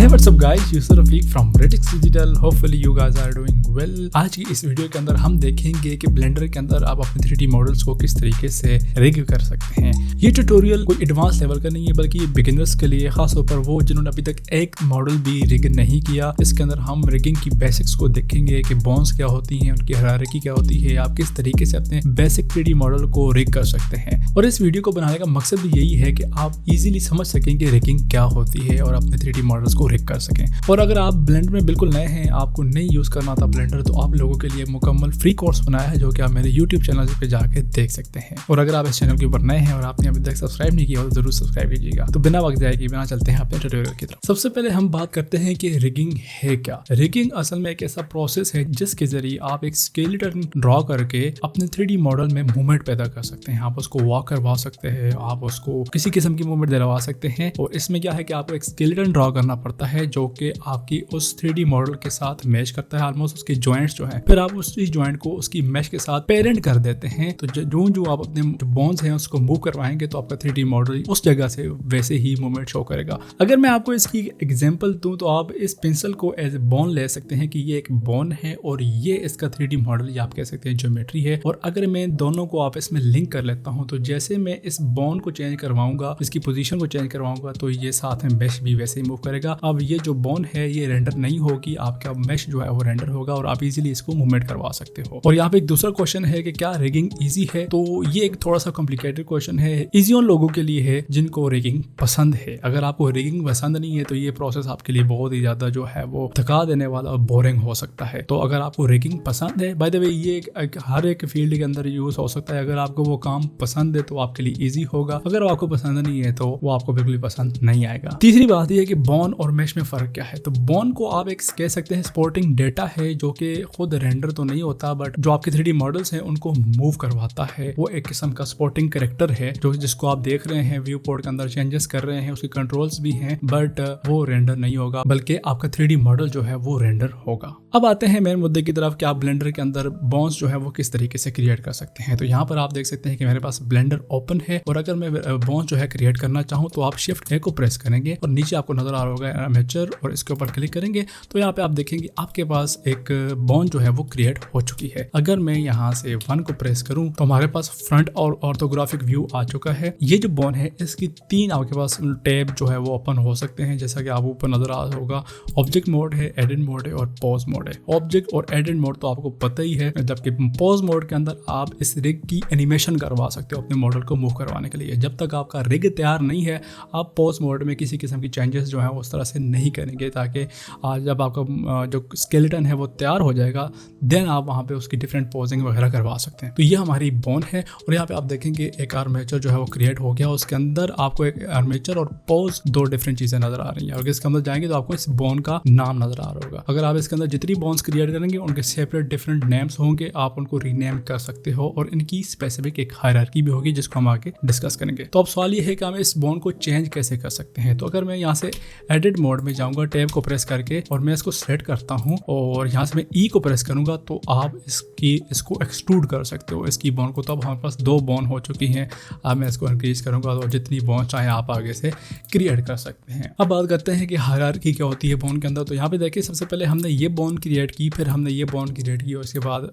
Hey what's up guys, Yusuf Rafiq from Retix Digital. Hopefully you guys are doing well. आज की इस video के अंदर हम देखेंगे कि ब्लेंडर के अंदर आप अपने 3D मॉडल्स को किस तरीके से रिग कर सकते हैं। ये ट्यूटोरियल कोई एडवांस लेवल का नहीं है, बल्कि ये बिगिनर्स के लिए, खासतौर पर वो जिन्होंने अभी तक एक मॉडल भी रिग नहीं किया। इसके अंदर हम रिगिंग की बेसिक्स को देखेंगे कि बोन्स क्या होती हैं, उनकी हायरार्की क्या होती है, आप किस तरीके से अपने बेसिक 3D मॉडल को रिग कर सकते हैं। और इस वीडियो को बनाने का मकसद भी यही है कि आप इजीली समझ सकें कि रिगिंग क्या होती है और अपने 3D मॉडल्स को रिग कर सकें। और अगर आप ब्लेंडर में बिल्कुल नए हैं, आपको नहीं यूज करना था ब्लेंडर, तो आप लोगों के लिए मुकम्मल फ्री कोर्स बनाया है जो कि आप मेरे YouTube चैनल पे जाके देख सकते हैं। और अगर आप इस चैनल के ऊपर नए हैं और आपने अभी तक सब्सक्राइब नहीं किया तो जरूर सब्सक्राइब कीजिएगा। तो बिना वक्त जाए बिना चलते हैं अपने ट्यूटोरियल की तरफ। सबसे पहले हम बात करते हैं कि रिगिंग है क्या। रिगिंग असल में एक ऐसा प्रोसेस है जिसके जरिए आप एक स्केलेटन ड्रॉ करके अपने 3D मॉडल में मूवमेंट पैदा कर सकते हैं। आप उसको वॉक करवा सकते हैं, आप उसको किसी किस्म की मूवमेंट दिलवा सकते हैं। और इसमें क्या है कि आपको एक स्केलेटन ड्रॉ करना पड़ता है जो कि आपकी उस 3D मॉडल के साथ मैच करता है, ऑलमोस्ट उसके जॉइंट्स जो हैं। फिर आप उस जॉइंट को उसकी मैश के साथ पेरेंट कर देते हैं। तो जो आप अपने जो बोन्स हैं उसको मूव करवाएंगे तो आपका 3D मॉडल उस जगह से वैसे ही मूवमेंट शो करेगा। अगर मैं आपको इसकी एग्जांपल दूं तो आप इस पेंसिल को एज ए बोन ले सकते हैं कि ये एक बोन है और ये इसका 3D मॉडल, या आप कह सकते हैं ज्योमेट्री है। और अगर मैं दोनों को आप इसमें लिंक कर लेता हूं तो जैसे मैं इस बोन को चेंज करवाऊंगा, इसकी पोजीशन को चेंज करवाऊंगा, तो ये साथ में मैश भी वैसे ही मूव करेगा। अब ये जो बोन है ये रेंडर नहीं होगी, आपका मैश जो है वो रेंडर होगा और आप इजीली इसको मूवमेंट करवा सकते हो। और यहाँ पे एक दूसरा क्वेश्चन है कि क्या रिगिंग इजी है, तो ये एक थोड़ा सा कॉम्प्लिकेटेड क्वेश्चन है। इजी उन लोगों के लिए है जिनको रिगिंग पसंद है। अगर आपको रिगिंग पसंद नहीं है तो ये प्रोसेस आपके लिए बहुत ही ज्यादा जो है वो थका देने वाला और बोरिंग हो सकता है। तो अगर आपको रिगिंग पसंद है, बाय द वे ये हर एक फील्ड के अंदर यूज हो सकता है। अगर आपको वो काम पसंद है तो आपके लिए ईजी होगा, अगर आपको पसंद नहीं है तो वो आपको बिल्कुल पसंद नहीं आएगा। तीसरी बात यह है कि बोन और मैश में फर्क क्या है। तो बोन को आप एक कह सकते हैं सपोर्टिंग डेटा है जो कि खुद रेंडर तो नहीं होता, बट जो आपके 3D मॉडल्स हैं उनको मूव करवाता है। वो एक किस्म का सपोर्टिंग कैरेक्टर है जो जिसको आप देख रहे हैं व्यू पोर्ट के अंदर चेंजेस कर रहे हैं, उसके कंट्रोल्स भी हैं, बट वो रेंडर नहीं होगा, बल्कि आपका 3D मॉडल जो है वो रेंडर होगा। अब आते हैं मेन मुद्दे की तरफ कि आप ब्लेंडर के अंदर बोन्स जो है वो किस तरीके से क्रिएट कर सकते हैं। तो यहाँ पर आप देख सकते हैं कि मेरे पास ब्लेंडर ओपन है और अगर मैं बोन्स जो है क्रिएट करना चाहूँ तो आप शिफ्ट ए को प्रेस करेंगे और नीचे आपको नजर आ रहा होगा आर्मेचर, और इसके ऊपर क्लिक करेंगे तो यहाँ पे आप देखेंगे आपके पास एक बोन जो है वो क्रिएट हो चुकी है। अगर मैं यहाँ से 1 को प्रेस करूं तो हमारे पास फ्रंट और ऑर्थोग्राफिक व्यू आ चुका है। ये जो बोन है इसकी 3 आपके पास टैब जो है वो ओपन हो सकते हैं, जैसा कि आप ऊपर नजर आ रहा होगा। ऑब्जेक्ट मोड है, एडिट मोड है और पॉज मोड है। ऑब्जेक्ट और एडिट मोड तो आपको पता ही है, जबकि पॉज मोड के अंदर आप इस रिग की एनिमेशन करवा सकते हो अपने मॉडल को मूव करवाने के लिए। जब तक आपका रिग तैयार नहीं है आप पॉज मोड में किसी किस्म की चेंजेस जो है उस तरह से नहीं करेंगे, ताकि जब आपका जो स्केलेटन है वो तैयार हो जाएगा देन आप वहाँ पे उसकी डिफरेंट पोजिंग वगैरह करवा सकते हैं। तो ये हमारी बोन है और यहाँ पे आप देखेंगे एक आर्मेचर जो है वो क्रिएट हो गया। उसके अंदर आपको एक आर्मेचर और पोज 2 डिफरेंट चीजें नजर आ रही हैं। और इसके अंदर जाएंगे तो आपको इस बोन का नाम नजर आ रहा होगा। अगर आप इसके अंदर जितनी बोन्स क्रिएट करेंगे उनके सेपरेट डिफरेंट नेम्स होंगे, आप उनको रीनेम कर सकते हो और इनकी स्पेसिफिक एक हायरार्की भी होगी जिसको हम आगे डिस्कस करेंगे। तो अब सवाल ये है कि हम इस बोन को चेंज कैसे कर सकते हैं। तो अगर मैं यहाँ से एडिट मोड में जाऊंगा टैब को प्रेस करके और मैं इसको सेलेक्ट करता हूँ और यहाँ से मैं ई को प्रेस करूंगा तो आप इसको एक्सट्रूड कर सकते हो इसकी बोन को। तो अब हमारे पास 2 बोन हो चुकी हैं। अब मैं इसको इंक्रीज करूंगा तो जितनी बोन चाहे आप आगे से क्रिएट कर सकते हैं। अब बात करते हैं कि हायरार्की क्या होती है बोन के अंदर। तो यहाँ पे देखिए सबसे पहले हमने ये बोन क्रिएट की, फिर हमने ये बोन क्रिएट की और इसके बाद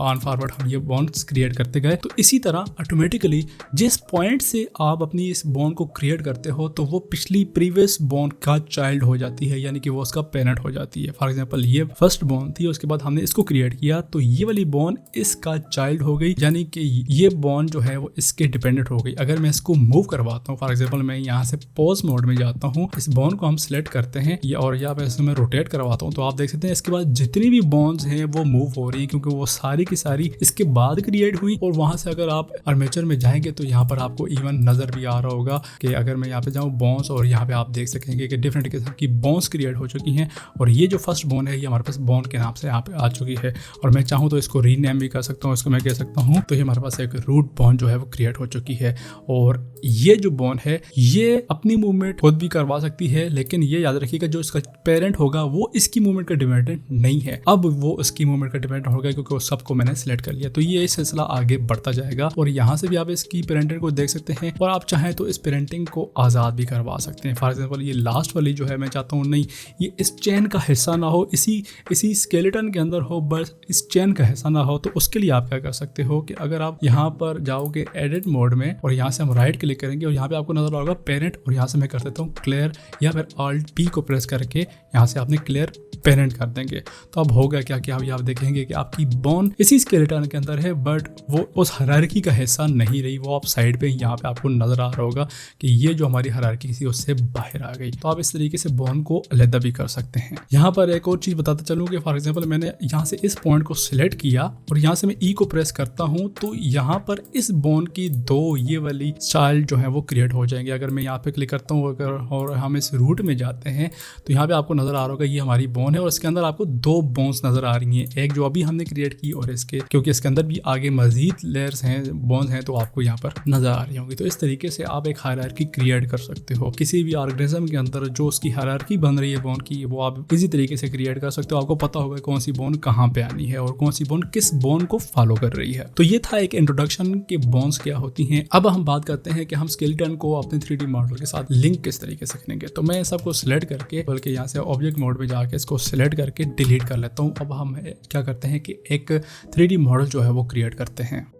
ऑन फॉरवर्ड हम ये बोन्स क्रिएट करते गए। तो इसी तरह ऑटोमेटिकली जिस पॉइंट से आप अपनी इस बोन को क्रिएट करते हो तो वो पिछली प्रीवियस बोन का चाइल्ड हो जाती है, यानी कि वो उसका पेरेंट हो जाती है। फॉर एग्जांपल ये फर्स्ट बोन थी, उसके बाद हमने इसको क्रिएट किया तो ये वाली बोन इसका चाइल्ड हो गई, यानी कि ये बोन जो है वो इसके डिपेंडेंट हो गई। अगर मैं इसको मूव करवाता हूँ, फॉर एग्जांपल मैं यहाँ से पॉज मोड में जाता हूँ, इस बोन को हम सिलेक्ट करते हैं और यहाँ पे इसमें रोटेट करवाता हूँ तो आप देख सकते हैं इसके बाद जितनी भी बोन्स हैं वो मूव हो रही है, क्योंकि वो सारी की सारी इसके बाद क्रिएट हुई। और वहां से अगर आप आर्मेचर में जाएंगे तो यहाँ पर आपको इवन नजर भी आ रहा होगा कि अगर मैं यहाँ पे जाऊँ बोन्स, और यहाँ पे आप देख सकेंगे कि डिफरेंट किस्म की बोन्स क्रिएट हो चुकी हैं। और ये जो फर्स्ट बोन है ये हमारे पास बोन के नाम से यहाँ पे आ चुकी है और मैं चाहूँ तो इसको रीनेम भी कर सकता हूँ। इसको मैं कह सकता हूँ तो ये हमारे पास एक रूट बोन जो है वो क्रिएट हो चुकी है। और ये जो बोन है ये अपनी मूवमेंट खुद भी करवा सकती है, लेकिन ये याद रखिएगा जो इसका पेरेंट होगा वो इसकी मूवमेंट का डिपेंडेंट नहीं है। अब वो इसकी मूवमेंट का डिपेंडेंट होगा क्योंकि उस सबको मैंने सिलेक्ट कर लिया। तो ये सिलसिला आगे बढ़ता जाएगा और यहाँ से भी आप इसकी पेरेंटिंग को देख सकते हैं और आप चाहें तो इस पेरेंटिंग को आजाद भी करवा सकते हैं। फॉर एग्जाम्पल ये लास्ट वाली जो है मैं चाहता हूँ नहीं ये इस चेन का हिस्सा ना हो, इसी स्केलेटन के अंदर हो, बस इस चेन का हिस्सा ना हो। तो उसके लिए आप क्या कर सकते हो कि अगर आप यहाँ पर जाओगे एडिट मोड में और यहाँ से हम राइट क्लिक करेंगे और यहाँ पे आपको नजर आएगा पेरेंट, और यहाँ से मैं कर देता हूँ क्लियर या फिर Alt P को प्रेस करके यहाँ से आपने क्लियर पेरेंट कर देंगे। तो अब होगा क्या कि आप देखेंगे कि आपकी बोन इसी स्केलेटन के अंदर है, बट वो उस हायरार्की का हिस्सा नहीं रही, वो आप साइड पे यहाँ पे आपको नजर आ रहा होगा कि ये जो हमारी हायरार्की थी उससे बाहर आ गई। तो आप इस तरीके से बोन को अलग भी कर सकते हैं। यहाँ पर एक और चीज बताता चलूँ कि फॉर एग्जाम्पल मैंने यहाँ से इस पॉइंट को सिलेक्ट किया और यहाँ से मैं ई को प्रेस करता हूँ तो यहाँ पर इस बोन की दो ये वाली चाइल्ड जो है वो क्रिएट हो जाएंगे। अगर मैं यहाँ पे क्लिक करता हूँ अगर और हम इस रूट में जाते हैं तो यहाँ पे आपको नजर आ रहा होगा ये हमारी बोन है और इसके अंदर आपको दो बोन्स नजर आ रही हैं, एक जो अभी हमने क्रिएट की और इसके, क्योंकि इसके अंदर भी आगे मजीद लेयर्स हैं, बोन्स हैं, तो आपको यहाँ पर नजर आ रही होंगी। तो इस तरीके से आप एक हायरार्की क्रिएट कर सकते हो किसी भी ऑर्गेनिज्म के अंदर। जो उसकी हायरार्की बन रही है बोन की वो आप इसी तरीके से क्रिएट कर सकते हो। आपको पता होगा कौन सी बोन कहाँ पे आनी है और कौन सी बोन किस बोन को फॉलो कर रही है। तो ये था एक इंट्रोडक्शन के बोन्स क्या होती हैं। अब हम बात करते हैं कि हम स्केलेटन को अपने 3D मॉडल के साथ लिंक किस तरीके से करेंगे। तो मैं सबको सिलेक्ट करके, बल्कि यहाँ से ऑब्जेक्ट मोड में जाके इसको सिलेक्ट करके डिलीट कर लेता हूँ। अब हम क्या करते हैं कि एक 3D मॉडल जो है वो क्रिएट करते हैं।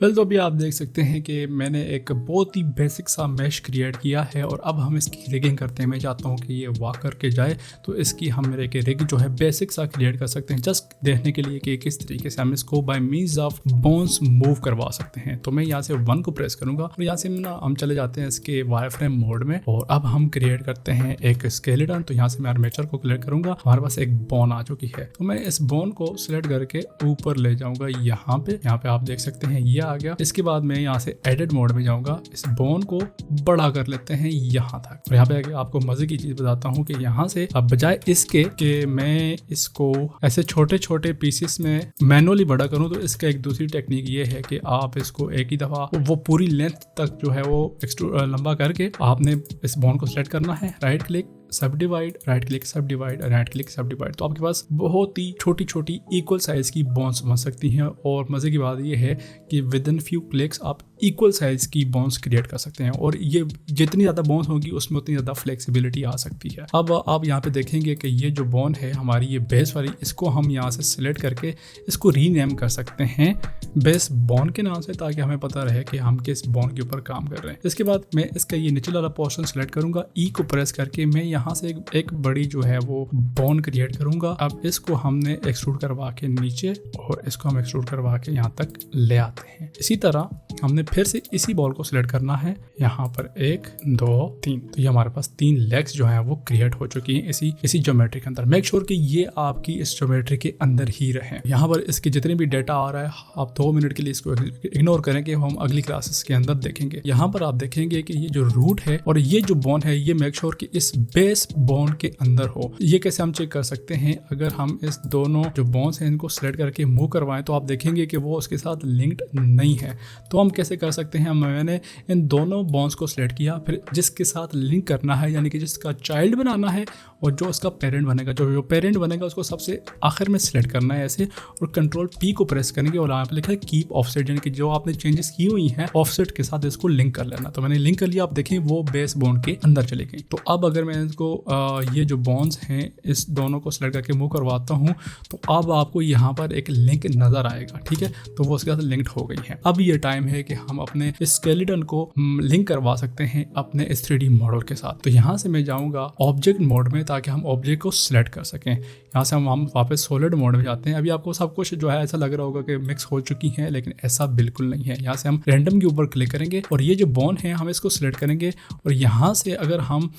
तो अभी आप देख सकते हैं कि मैंने एक बहुत ही बेसिक सा मैश क्रिएट किया है और अब हम इसकी रिगिंग करते हैं। मैं चाहता हूँ कि ये वॉक करके जाए, तो इसकी हम एक रिग जो है बेसिक सा क्रिएट कर सकते हैं जस्ट देखने के लिए कि किस तरीके से हम इसको bye means of bones move करवा सकते हैं। तो मैं यहाँ से 1 को प्रेस करूंगा और यहाँ से ना हम चले जाते हैं इसके वायरफ्रेम मोड में और अब हम क्रिएट करते हैं एक स्केलेटन। तो यहाँ से मैं आर्मेचर को क्लिक करूंगा, हमारे पास एक बोन आ चुकी है। तो मैं इस बोन को सिलेक्ट करके ऊपर ले जाऊंगा यहाँ पे आप देख सकते हैं ये आ गया। इसके बाद मैं यहाँ से एडिट मोड में जाऊंगा, इस बोन को बड़ा कर लेते हैं यहाँ तक। और यहाँ पे आपको मजे की चीज बताता हूँ कि यहाँ से अब बजाय इसके कि मैं इसको ऐसे छोटे छोटे पीसेस में मैनुअली बड़ा करूँ, तो इसका एक दूसरी टेक्निक ये है कि आप इसको एक ही दफा वो पूरी लेंथ तक जो है वो लंबा करके आपने इस बोन को सिलेक्ट करना है, राइट क्लिक सब डिवाइड, राइट क्लिक सब डिवाइड, राइट क्लिक सब डिवाइड। तो आपके पास बहुत ही छोटी छोटी इक्वल साइज की बोन्स बन सकती हैं। और मजे की बात यह है कि विद इन फ्यू क्लिक्स आप इक्वल साइज की बोन्स क्रिएट कर सकते हैं और ये जितनी ज्यादा बोन्स होगी उसमें उतनी ज्यादा फ्लेक्सिबिलिटी आ सकती है। अब आप यहाँ पे देखेंगे कि ये जो बोन है हमारी ये बेस वाली, इसको हम यहाँ से सिलेक्ट करके इसको रीनेम कर सकते हैं बेस बोन के नाम से, ताकि हमें पता रहे कि हम किस बोन के ऊपर काम कर रहे हैं। इसके बाद मैं इसका ये नीचे वाला पोर्शन सिलेक्ट करूंगा, ई को प्रेस करके मैं यहाँ से एक बड़ी जो है वो बोन क्रिएट करूंगा। अब इसको हमने एक्सट्रूड करवा के नीचे और इसको हम एक्सट्रूड करवा के यहाँ तक ले आते हैं। इसी तरह हमने फिर से इसी बॉल को सिलेक्ट करना है, यहाँ पर 1 2 3। तो ये हमारे पास 3 लेग्स जो हैं वो क्रिएट हो चुकी हैं इसी ज्योमेट्री के अंदर। मेक श्योर कि ये आपकी इस ज्योमेट्री के अंदर ही रहे। यहाँ पर इसके जितने भी डेटा आ रहा है आप 2 मिनट के लिए इसको इग्नोर करें कि हम अगली क्लासेस के अंदर देखेंगे। यहाँ पर आप देखेंगे कि ये जो रूट है और ये जो बोन है ये मेक श्योर कि इस बेस बोन के अंदर हो। ये कैसे हम चेक कर सकते हैं? अगर हम इस दोनों जो बोन्स हैं इनको सिलेक्ट करके मूव करवाएं तो आप देखेंगे कि वो उसके साथ लिंक्ड नहीं है। तो हम कैसे कर सकते हैं? मैंने इन दोनों बोन्स को सिलेक्ट किया, फिर जिसके साथ लिंक करना है यानी कि जिसका चाइल्ड बनाना है और जो उसका पेरेंट बनेगा, जो पेरेंट बनेगा उसको सबसे आखिर में सिलेक्ट करना है ऐसे, और कंट्रोल पी को प्रेस करेंगे और यहाँ पे लिखा है कीप ऑफसेट, यानी कि जो आपने चेंजेस की हुई हैं ऑफसेट के साथ इसको लिंक कर लेना। तो मैंने लिंक कर लिया, आप देखें वो बेस बोन के अंदर चले गई। तो अब अगर मैं इसको ये जो बोन्स हैं इस दोनों को सिलेक्ट करके मूव करवाता हूँ तो अब आपको यहाँ पर एक लिंक नजर आएगा, ठीक है। तो वो उसके साथ लिंक्ड हो गई है। अब ये टाइम है कि हम अपने स्केलेटन को लिंक करवा सकते हैं अपने इस 3D मॉडल के साथ। तो यहाँ से मैं जाऊँगा ऑब्जेक्ट मोड में ताकि हम ऑब्जेक्ट को सिलेक्ट कर सकें। यहाँ से हम वापस सॉलिड मोड में जाते हैं। अभी आपको सब कुछ जो है ऐसा लग रहा होगा कि मिक्स हो चुकी है, लेकिन ऐसा बिल्कुल नहीं है। यहाँ से हम रैंडम के ऊपर क्लिक करेंगे और ये जो बोन है हम इसको सिलेक्ट करेंगे और यहाँ से अगर हम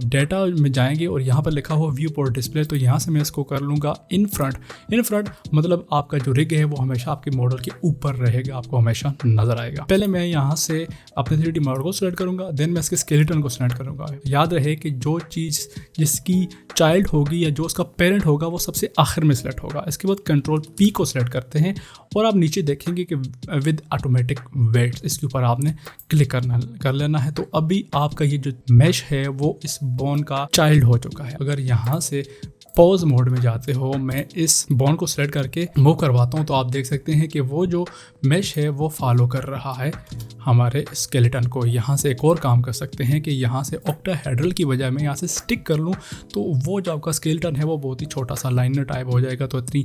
डेटा में जाएंगे और यहाँ पर लिखा हुआ व्यू पोर्ट डिस्प्ले, तो यहाँ से मैं इसको कर लूँगा इन फ्रंट मतलब आपका जो रिग है वो हमेशा आपके मॉडल के ऊपर रहेगा, आपको हमेशा नजर आएगा। पहले मैं यहाँ से अपने 3D मॉडल को सिलेक्ट करूँगा, देन मैं इसके स्केलेटन को सिलेक्ट करूँगा। याद रहे कि जो चीज़ जिसकी चाइल्ड होगी या जो उसका पेरेंट होगा वो सबसे आखिर में सिलेक्ट होगा। इसके बाद कंट्रोल पी को सिलेक्ट करते हैं और आप नीचे देखेंगे कि विद ऑटोमेटिक वेट्स इसके ऊपर आपने क्लिक कर लेना है। तो अभी आपका ये जो मैश है वो इस बोन का चाइल्ड हो चुका है। अगर यहाँ से पॉज मोड में जाते हो, मैं इस बॉन्ड को सेलेक्ट करके मूव करवाता हूँ, तो आप देख सकते हैं कि वो जो मेश है वो फॉलो कर रहा है हमारे स्केलेटन को। यहाँ से एक और काम कर सकते हैं कि यहाँ से ऑक्टाहेड्रल की बजाय मैं यहाँ से स्टिक कर लूँ, तो वो जो आपका स्केलेटन है वो बहुत ही छोटा सा लाइनर टाइप हो जाएगा, तो इतनी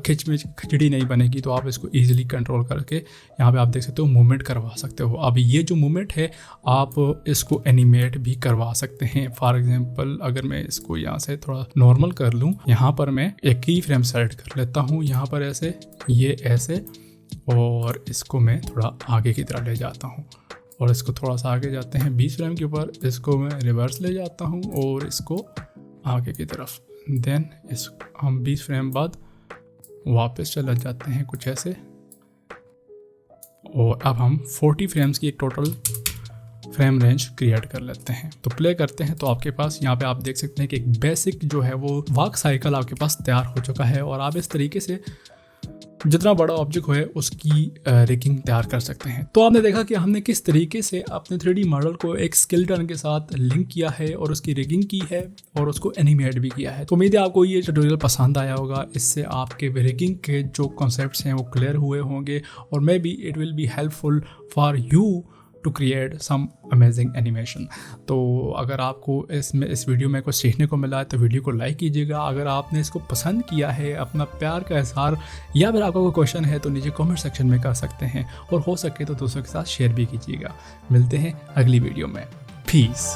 खिचड़ी नहीं बनेगी। तो आप इसको ईजिली कंट्रोल करके यहाँ पे आप देख सकते हो मूवमेंट करवा सकते हो। अब ये जो मूवमेंट है आप इसको एनिमेट भी करवा सकते हैं। फॉर एग्जांपल अगर मैं इसको यहाँ से थोड़ा नॉर्मल कर लूँ, यहाँ पर मैं एक की फ्रेम सेलेक्ट कर लेता हूँ, यहाँ पर ऐसे, ये ऐसे, और इसको मैं थोड़ा आगे की तरफ ले जाता हूँ और इसको थोड़ा सा आगे जाते हैं 20 फ्रेम के ऊपर, इसको मैं रिवर्स ले जाता हूँ और इसको आगे की तरफ। देन इस हम 20 फ्रेम बाद वापस चले जाते हैं कुछ ऐसे, और अब हम 40 फ्रेम्स की एक टोटल फ्रेम रेंज क्रिएट कर लेते हैं। तो प्ले करते हैं, तो आपके पास यहाँ पे आप देख सकते हैं कि एक बेसिक जो है वो वॉक साइकिल आपके पास तैयार हो चुका है, और आप इस तरीके से जितना बड़ा ऑब्जेक्ट है उसकी रिगिंग तैयार कर सकते हैं। तो आपने देखा कि हमने किस तरीके से अपने 3D मॉडल को एक स्केलेटन के साथ लिंक किया है और उसकी रिगिंग की है और उसको एनिमेट भी किया है। तो उम्मीद है आपको ये ट्यूटोरियल पसंद आया होगा, इससे आपके रिगिंग के जो कॉन्सेप्ट्स हैं वो क्लियर हुए होंगे, और maybe it will be helpful for you to create some amazing animation. तो अगर आपको इस वीडियो में कुछ सीखने को मिला है तो वीडियो को लाइक कीजिएगा। अगर आपने इसको पसंद किया है, अपना प्यार का इजहार, या फिर आपका कोई क्वेश्चन है तो नीचे कमेंट सेक्शन में कर सकते हैं, और हो सके तो दोस्तों के साथ शेयर भी कीजिएगा। मिलते हैं अगली वीडियो में। पीस।